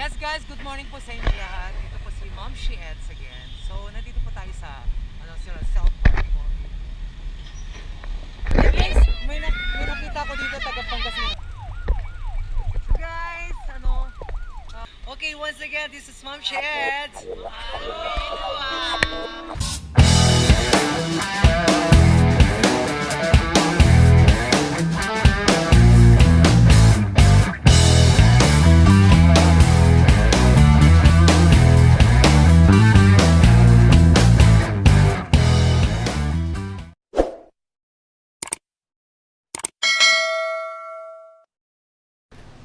Yes guys, good morning po sa inyo lahat. Dito po si Mamshie Eds again. So, nandito po tayo sa self-park po. Guys, may nakita ko dito taga Pangasinan. So guys, okay, once again, this is Mamshie Eds.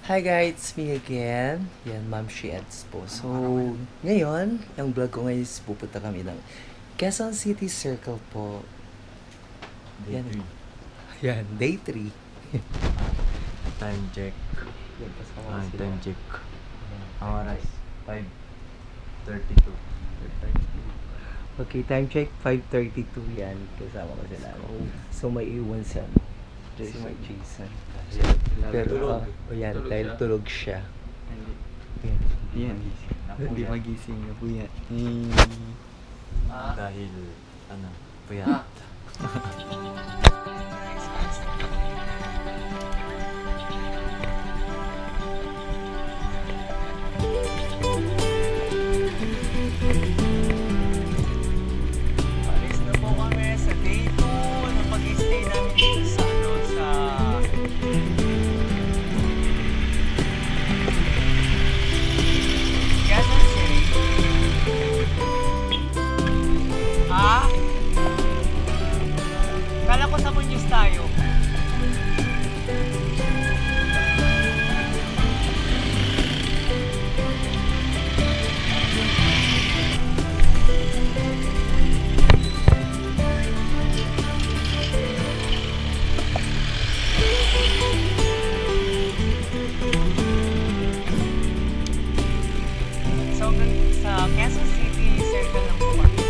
Hi guys, it's me again. Yan, Mamshie Eds po. So, ngayon, yung vlog ko ngayon is pupunta kami ng Quezon City Circle po. Yan. Yan, day 3. Time check. Time check. Ang oras, 5:32. Okay, time check, 5:32 yan. Kasama ko sila. So, may iwan siya. Si Mike Jason. Pero, yan, dahil tulog siya. Yan. Hindi magising na po yan. Dahil, puyat. Alis na po kami sa day 2 na pag-stay namin dito sa Quezon City. Kala ko sa Muñoz tayo. So, sa Quezon City Circle lang po kami.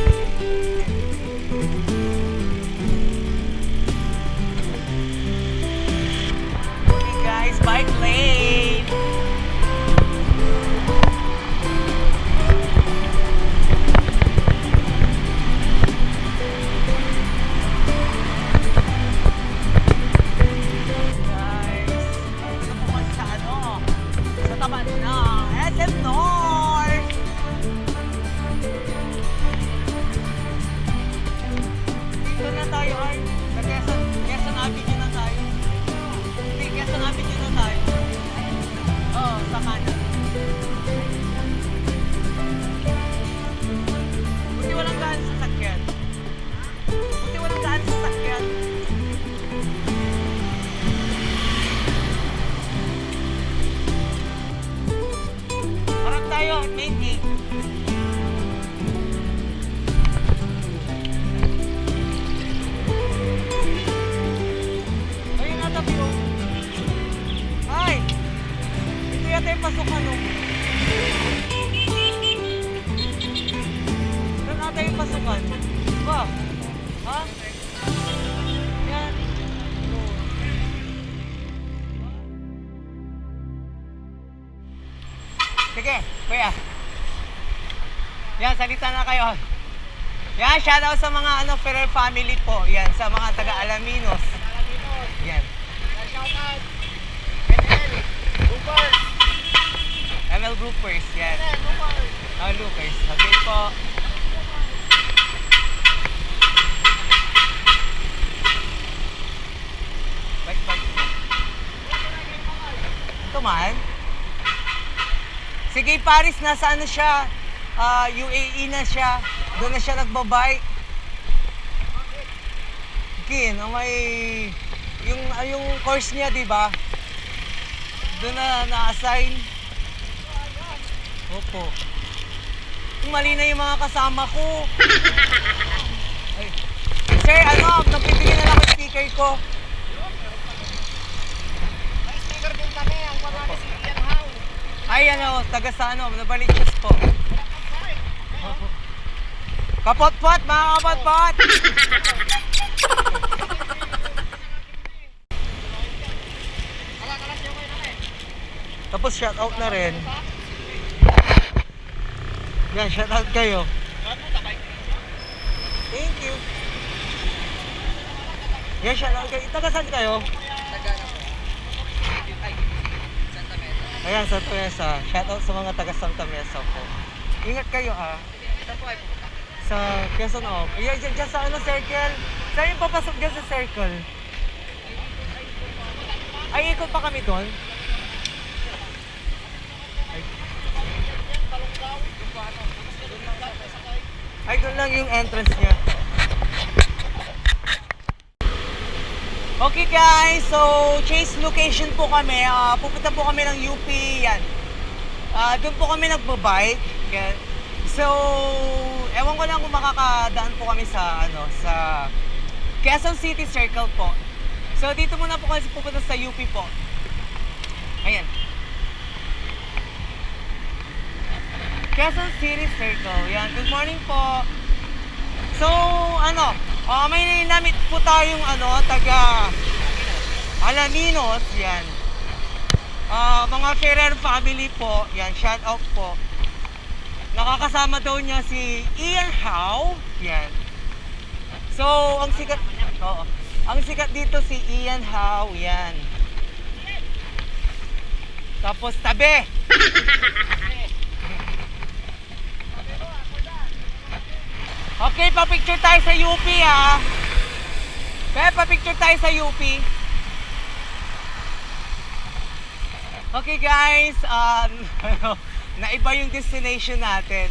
Okay guys, bike lane! Guys, dito po kami sa sa tapat ng SM North! Dito na tayo ay Quezon Avenue na tayo. Hindi, Quezon Avenue na tayo. Oo, sa kanan. Buti walang daan sa sakyan. Buti walang daan sa sakyan. Harap tayo, main gate. Ayun na tabi oh. Ay! Ito yata yung pasukan oh. Doon ata yung pasukan. Ba? Ha? Yan. Sige, kuya. Yan, salita na kayo. Yan, shoutout sa mga Ferrer family po. Yan, sa mga taga-Alaminos. Yan. Shoutout! ML! Loopers! ML Groupers, yan. Loopers! Loopers. Okay po. Bike. Ito man. Sige, Paris, nasa siya? UAE na siya. Doon na siya nagbabike. Kin, may yung course niya, di ba? Doon na-assign. Opo. Mali na yung mga kasama ko. Ay. Sir, nagpipigil na lang ang speaker ko. May sticker din kami, ang pangalan si Ian Howe. Ay, taga sa Nabaliches po. Opo. Kapot-pot, mga kapot-pot! Tapos shoutout na rin. Yan, shoutout kayo. Thank you. Yan, shoutout kayo. Taga saan kayo? Ayan, Santa Mesa. Shoutout sa mga taga Santa Mesa po. Ingat kayo ha. Sa Quezon Op. Yan, dyan sa ano, circle. Saan yung papasok dyan sa circle? Ay, ikot pa kami doon. Ay, doon lang yung entrance niya. Okay guys, so change location po kami. Pupunta po kami ng UP, yan. Doon po kami nagbabike. Yan. So, ewan ko lang kung makakadaan po kami sa, ano, sa Quezon City Circle po. So, dito muna po kasi pupunta sa UP po. Ayan. Quezon City Circle. Yan. Good morning po. So, ano, may namit po tayong ano, taga Alaminos. Yan. Mga Ferrer family po. Yan, shout out po. Nakakasama daw niya si Ian Howe. Yan. So, ang sikat, oo. Ang sikat dito si Ian Howe. Yan. Tapos tabi. Okay, pa-picture tayo sa UP ha. Kaya pa-picture tayo sa UP. Okay guys, naiba yung destination natin.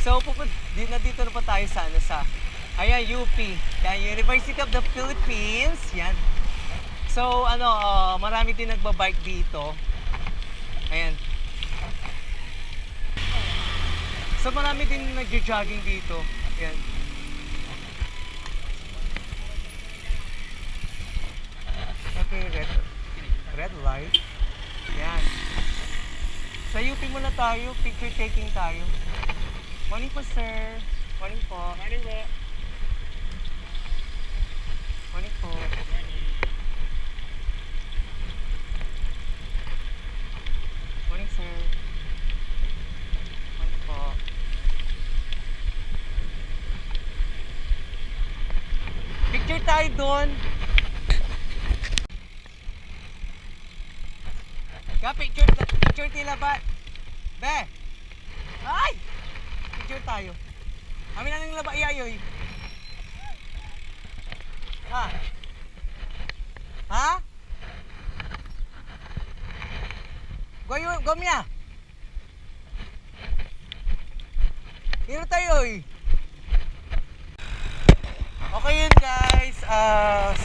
So, dito na pa tayo sa, ano, sa, ayan, UP. Yan, University of the Philippines. Yan. So, ano, marami din nagbabike dito. Ayan. So, marami din nagjo-jogging dito. Ayan. Okay, red light. Ayan. Sa UP muna tayo, picture taking tayo. Morning po, sir. Morning po. Morning po. Morning po. Morning, sir. Morning po. Picture tayo doon. Picture tila ba? Be! Ay! Picture tayo. Amin na nang laba iyayoy. Ha? Ha? Gomya! Hiro tayo eh. Okay yun guys.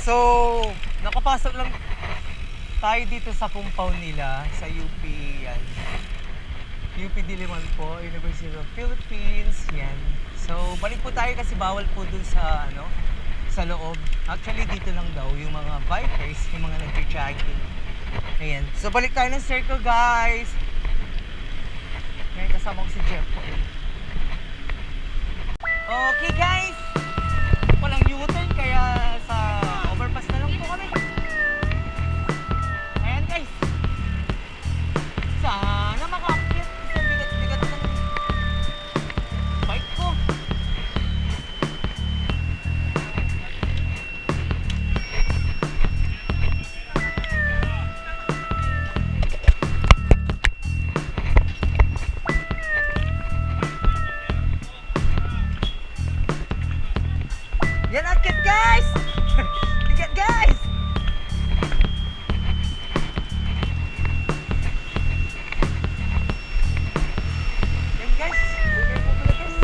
So, nakapasok lang tayo dito sa compound nila sa UP. Yan. UP Diliman po, University of the Philippines. Yan. So, balik po tayo kasi bawal po dun sa, ano, sa loob. Actually, dito lang daw yung mga bikers, yung mga nag-jogging. Ayan. So, balik tayo ng circle guys. Ngayon kasama ko si Jeff po. Okay guys. Walang U-turn kaya sa overpass na lang po kami. Ayan guys. Sana makakit. Kasi bigat-bigat ng bike ko. Yan akit guys! Bigat guys! Yan guys! Bigay po pala guys!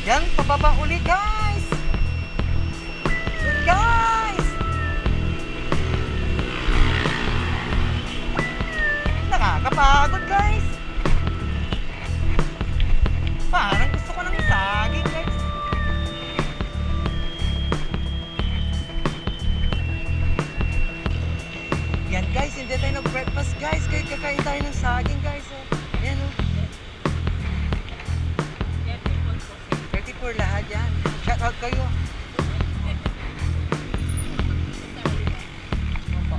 Yan, pababa uli guys! Yan guys! Nakakapagod guys! Parang gusto ko ng saging guys! Yan guys, hindi tayo nag-breakfast guys, kaya kakain tayo ng saging guys. Ayan o. for lahat yan. Shout out kayo. Opo.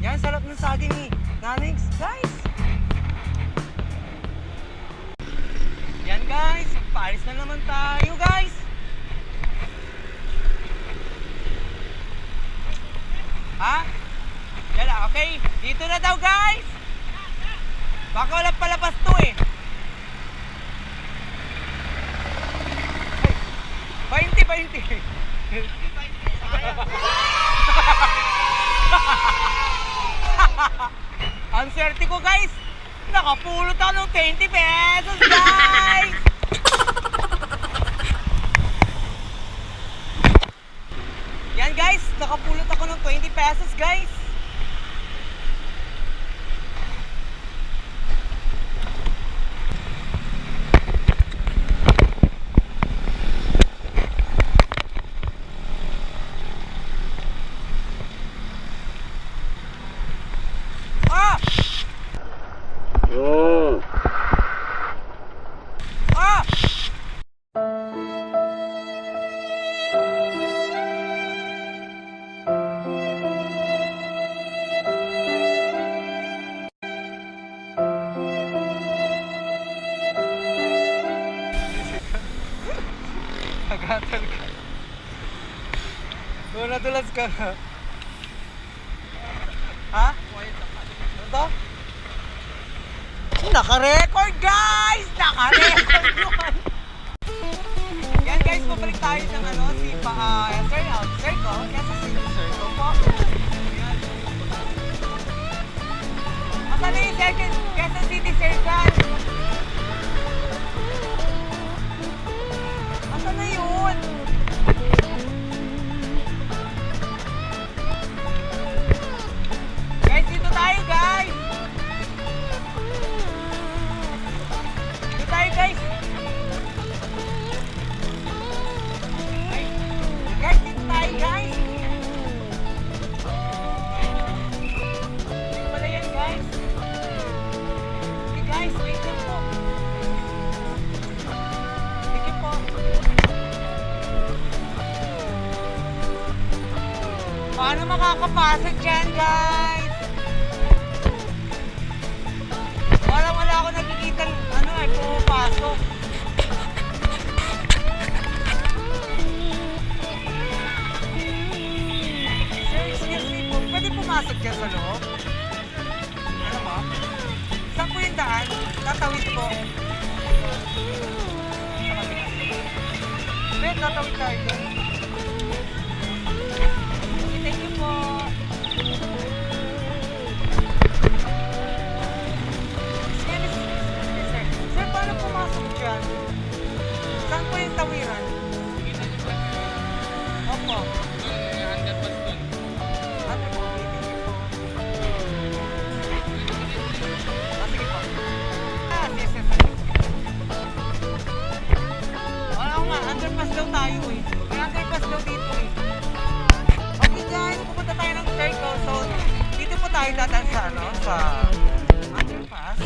Yan, sarap ng saging ni Nanix, guys. Yan guys, paalis na naman tayo guys. Ha? Yala, okay. Dito na daw guys. Baka walang palabas to eh. Ay, 20. Ang swerte ko guys. Nakapulot ako ng 20 pesos guys. Yan guys, nakapulot ako ng 20 pesos guys. Ah! Ah! Nagatal ka. Nadulas ka na. Ha? Ano to? Naka-record guys! Naka-record yun! Yan guys, pabalik tayo ng ano, si Circle. Kesa si Circle po. Yan. Asa na yung second? Kesa City Circle. Asa na yun? Guys, dito tayo guys! Dito tayo guys! Ay, guys, dito tayo guys! Dito pala yan guys! Okay guys, wait lang po! Sige po! Paano makakapasok dyan guys? Wala ako nakikita pumapasok. Sir, excuse me po, pwede pumasok dyan sa loob? Ano ba? Saan po yung daan? Tatawid po. Wait, tatawid tayo dyan. Thank you po. Sir, paano pumasok dyan? Saan po yung tawiran? Opo. Underpass doon. Ano po? Sige po. Yes. Wala ko nga, underpass daw tayo eh. May underpass daw dito eh. Okay guys, pupunta tayo ng circle. So, dito po tayo dadaan sa ano, sa underpass.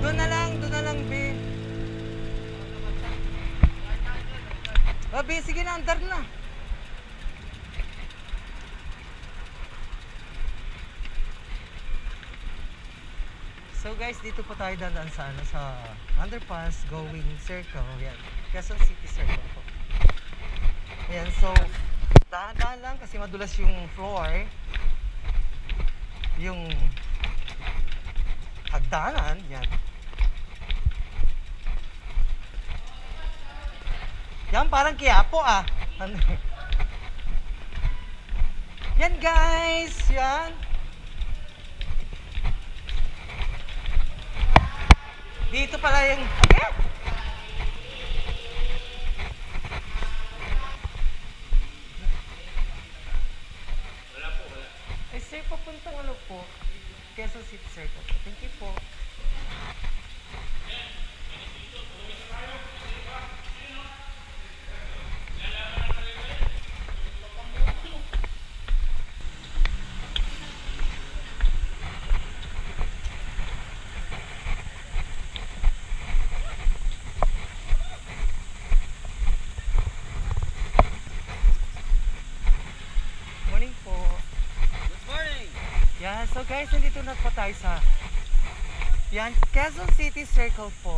Doon na lang, be. Be, sige na, andar na. So guys, dito po tayo dadaan sa ano, sa underpass going circle. Yan, Quezon City Circle po. Ayan, so dahan-dahan lang kasi madulas yung floor. Yung hagdanan, yan. Yan, parang Quiapo ah. Yan guys, yan. Dito pala yung... Okay. Wala. Ay sir, papuntang ano po? Quezon City Circle. Thank you po. Yan, so guys, nandito na po tayo sa yan, Quezon City Circle po.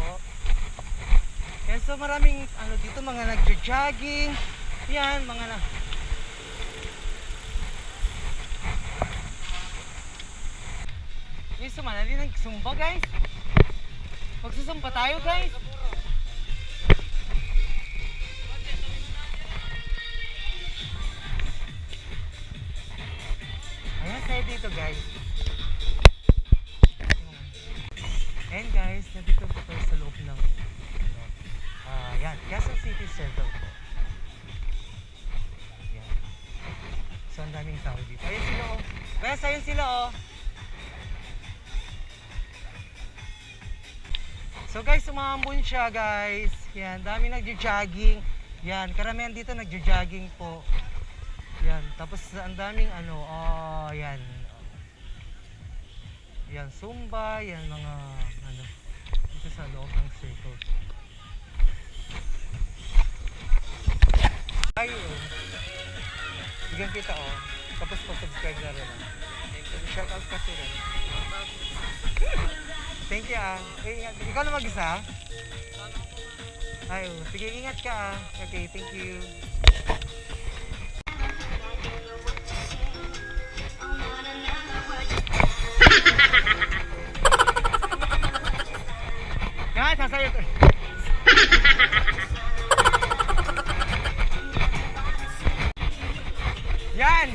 Yan, so maraming ano dito, mga nagjo-jogging. Yan, mga na yung sumanali nagsumba guys. Magsusumba tayo guys. Ayan tayo dito guys. And guys, nandito po tayo sa loob ng yan, Quezon City Circle po. Yan. So ang daming tao dito. Ayun sila oh. Guys, ayun sila oh. So guys, umambon siya guys. Yan, dami nagjo-jogging. Yan, karamihan dito nagjo-jogging po. Yan, tapos ang daming ano, yan. Yan, Zumba, yan mga ano dito sa loob ng circle. Ay, bigyan kita oh. Tapos pa-subscribe na rin oh. Shout out kasi rin. Thank you ah. Ingat. Ikaw na mag-isa? Ay, sige, ingat ka ah. Okay, thank you. Yan, sasayo to. Yan!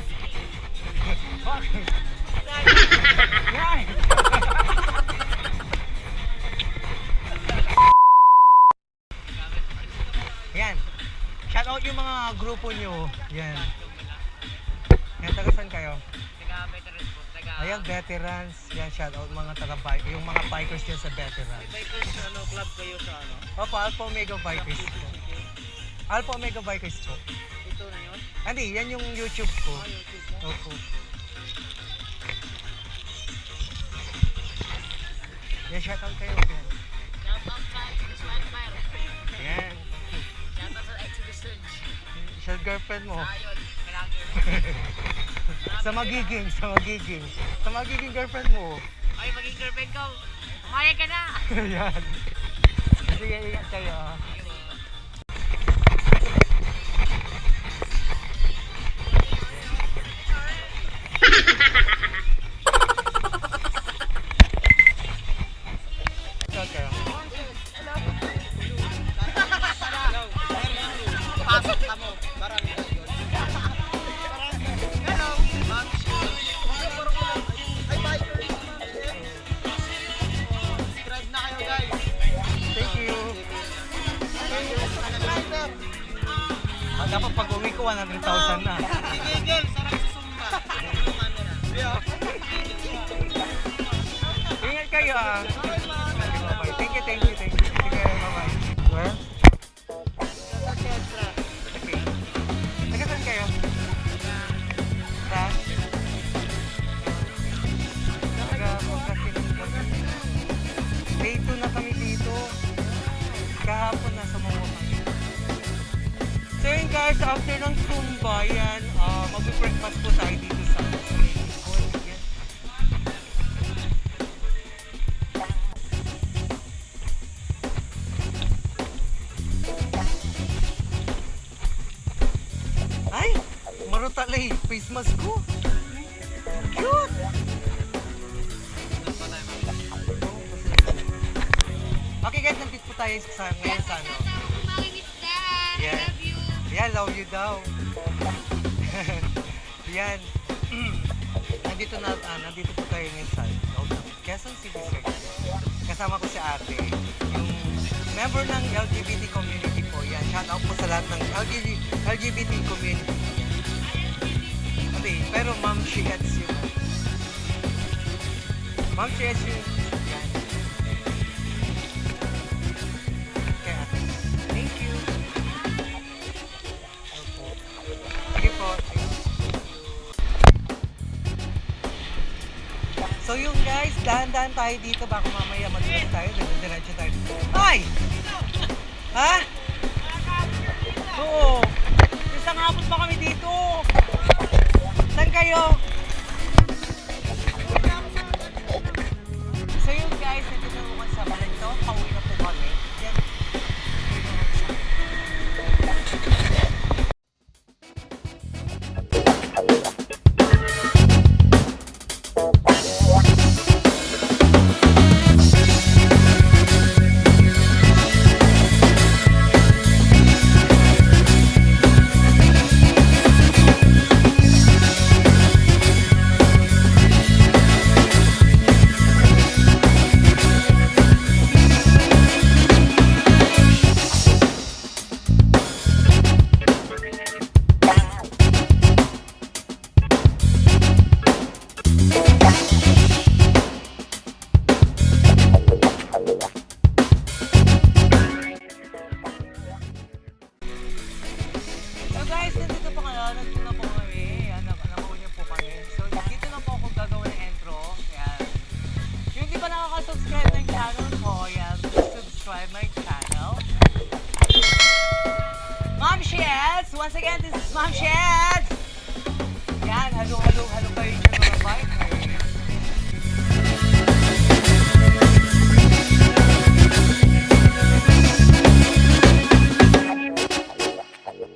Yan! Yan. Shout out yung mga grupo nyo. Yan. Yan, taga saan kayo? Taga-veterans po. Ayan, veterans. Yan, shout out mga taga-bike. Yung mga bikers dyan sa veterans. Bikers, club kayo sa ano? Opo, Alpha Omega Bikers po. Alpha Omega Bikers po. Ito na yun? Hindi, yan yung YouTube ko. YouTube mo? Opo. Yan, shout out kayo. Yan. Shout out sa Exodus Wildfire. Yan. Shout out sa Exodus Surge. Siya girlfriend mo. Ayun, kailangan. Sa magiging girlfriend mo. Ay, maging girlfriend ko. Umayag ka na. Yan. Sige, ingat kayo ah. Ingat kayo. Pasok ka mo. Barang yun. Hello. Ay, bikers. Subscribe na kayo guys. Thank you. Dapat pag uwi ko 100,000 na. Gigil, sarap sa sumba. Ingat kayo ah. Bye-bye. Thank you. Sige, bye-bye. Where? Okay. Taga saan kayo? Sa? Taga Pangasinan kami. Day 2 na kami dito. Kahapon nasa Samahan kami. So yun guys, after ng Zumba, yan, mag-breakfast po tayo dito sa Manila. Yan. Ay! Marutalay! Face mask ko! Cute! Okay guys, nandito po tayo sa ngayon sa ano. Yeah. Yeah, love you daw. Yan. Nandito po tayo ngayon sa Quezon City Circle. Kasama ko si ate, yung member ng LGBT community po. Yan, shout out po sa lahat ng LGBT community. Okay, pero Mamshie Eds yun. Mamshie Eds yun. Yan. Okay, ate. Thank you. Sige po. So yung guys, dahan-dahan tayo dito. Baka mamaya mag-vlog tayo. Diretso tayo. Ay! Ha? Oo. Isang hapon pa kami dito. Saan kayo? So guys, nandito po kayo. Nandito na po kami. Ayan, nakuha po kami. So dito na po ako gagawin ng intro. Ayan. Yung di pa nakaka-subscribe ng channel ko, ayan, please subscribe my channel. Mamshie Eds! Once again, this is Mamshie Eds! Yan, halo kayo